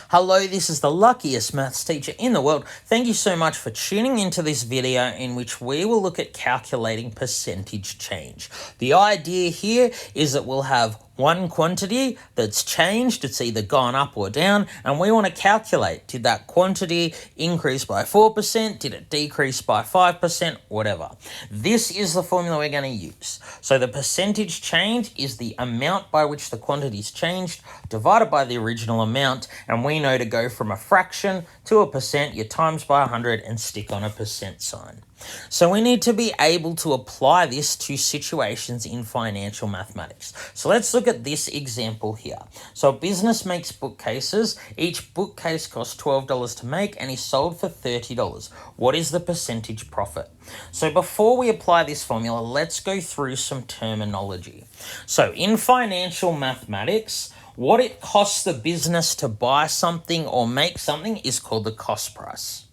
Hello, this is the luckiest maths teacher in the world. Thank you so much for tuning into this video in which we will look at calculating percentage change. The idea here is that we'll have one quantity that's changed, it's either gone up or down, and we want to calculate, did that quantity increase by 4%, did it decrease by 5%, whatever. This is the formula we're going to use. So the percentage change is the amount by which the quantity's changed divided by the original amount, and we know to go from a fraction to a percent, you times by 100 and stick on a percent sign. So we need to be able to apply this to situations in financial mathematics. So let's look at this example here. So a business makes bookcases. Each bookcase costs $12 to make and is sold for $30. What is the percentage profit? So before we apply this formula, let's go through some terminology. So in financial mathematics, what it costs the business to buy something or make something is called the cost price.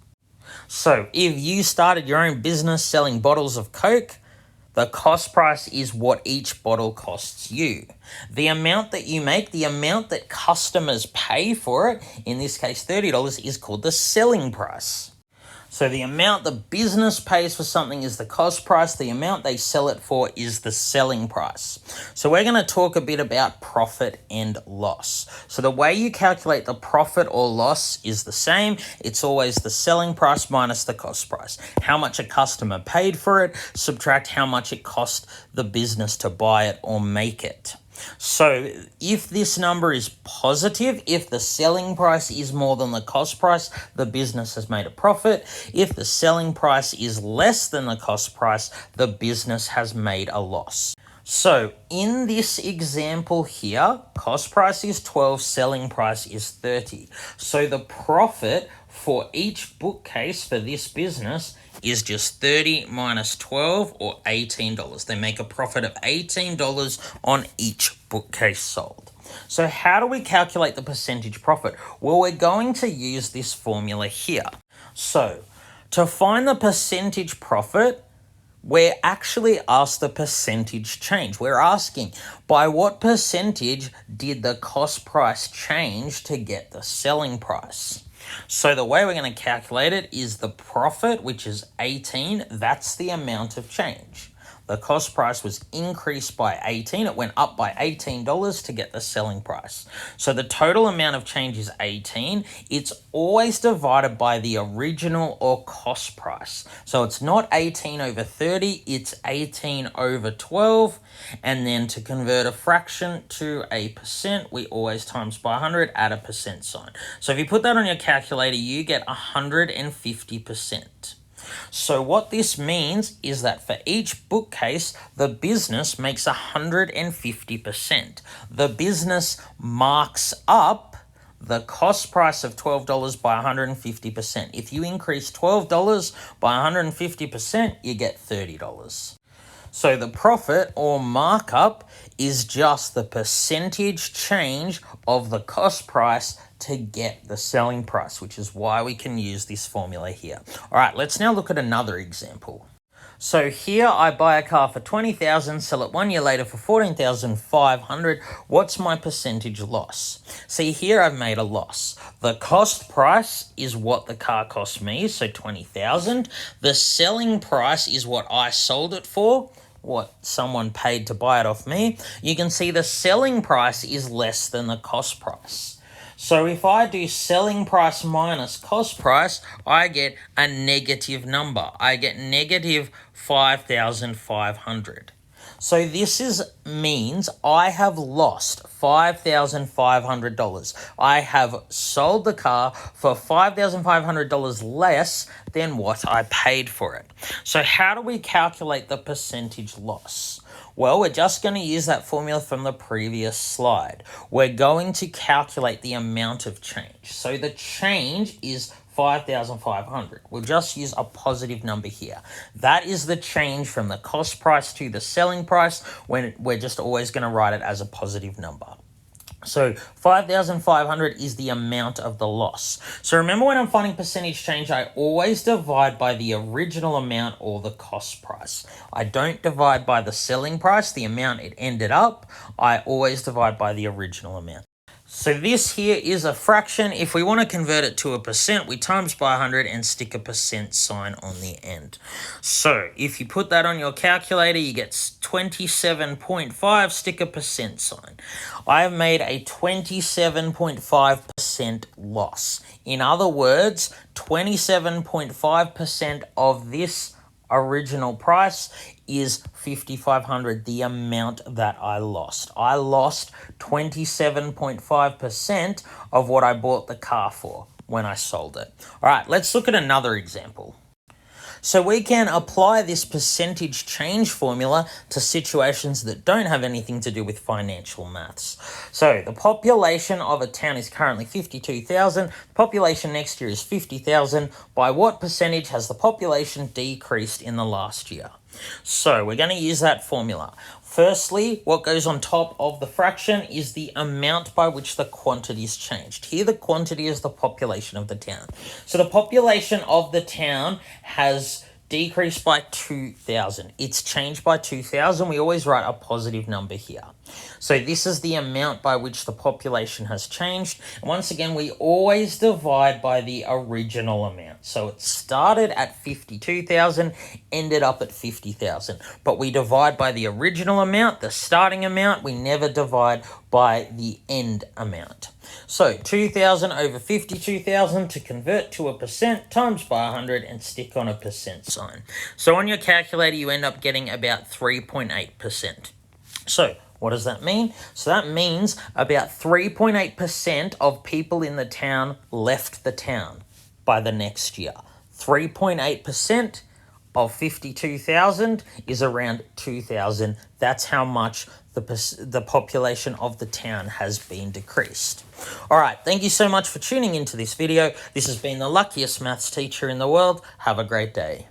So if you started your own business selling bottles of Coke, the cost price is what each bottle costs you. The amount that you make, the amount that customers pay for it, in this case $30, is called the selling price. So the amount the business pays for something is the cost price. The amount they sell it for is the selling price. So we're going to talk a bit about profit and loss. So the way you calculate the profit or loss is the same. It's always the selling price minus the cost price. How much a customer paid for it, subtract how much it cost the business to buy it or make it. So if this number is positive, if the selling price is more than the cost price, the business has made a profit. If the selling price is less than the cost price, the business has made a loss. So in this example here, cost price is 12, selling price is 30. So the profit for each bookcase for this business is just 30 minus 12 or $18. They make a profit of $18 on each bookcase sold. So how do we calculate the percentage profit? Well, we're going to use this formula here. So to find the percentage profit, we're actually asked the percentage change. We're asking by what percentage did the cost price change to get the selling price? So the way we're going to calculate it is the profit, which is 18, that's the amount of change. The cost price was increased by 18. It went up by $18 to get the selling price. So the total amount of change is 18. It's always divided by the original or cost price. So it's not 18 over 30, it's 18 over 12. And then to convert a fraction to a percent, we always times by 100, add a percent sign. So if you put that on your calculator, you get 150%. So what this means is that for each bookcase, the business makes 150%. The business marks up the cost price of $12 by 150%. If you increase $12 by 150%, you get $30. So the profit or markup is just the percentage change of the cost price to get the selling price, which is why we can use this formula here. All right, let's now look at another example. So here I buy a car for $20,000, sell it 1 year later for $14,500. What's my percentage loss? See, here I've made a loss. The cost price is what the car cost me, so $20,000. The selling price is what I sold it for, what someone paid to buy it off me. You can see the selling price is less than the cost price. So if I do selling price minus cost price, I get a negative number. I get negative $5,500. So this means I have lost $5,500. I have sold the car for $5,500 less than what I paid for it. So how do we calculate the percentage loss? Well, we're just going to use that formula from the previous slide. We're going to calculate the amount of change. So the change is 5,500. We'll just use a positive number here. That is the change from the cost price to the selling price, when we're just always going to write it as a positive number. So 5,500 is the amount of the loss. So remember, when I'm finding percentage change, I always divide by the original amount or the cost price. I don't divide by the selling price, the amount it ended up. I always divide by the original amount. So this here is a fraction. If we want to convert it to a percent, we times by 100 and stick a percent sign on the end. So if you put that on your calculator, you get 27.5, stick a percent sign. I have made a 27.5% loss. In other words, 27.5% of this original price is $5,500, the amount that I lost. I lost 27.5% of what I bought the car for when I sold it. All right, let's look at another example. So we can apply this percentage change formula to situations that don't have anything to do with financial maths. So the population of a town is currently 52,000. The population next year is 50,000. By what percentage has the population decreased in the last year? So we're going to use that formula. Firstly, what goes on top of the fraction is the amount by which the quantity is changed. Here, the quantity is the population of the town. So the population of the town has decreased by 2,000. It's changed by 2,000. We always write a positive number here. So this is the amount by which the population has changed. And once again, we always divide by the original amount. So it started at 52,000, ended up at 50,000. But we divide by the original amount, the starting amount. We never divide by the end amount. So 2,000 over 52,000 to convert to a percent times by 100 and stick on a percent sign. So on your calculator, you end up getting about 3.8%. So what does that mean? So that means about 3.8% of people in the town left the town by the next year. 3.8% of 52,000 is around 2,000. That's how much the population of the town has been decreased. All right, thank you so much for tuning into this video. This has been the luckiest maths teacher in the world. Have a great day.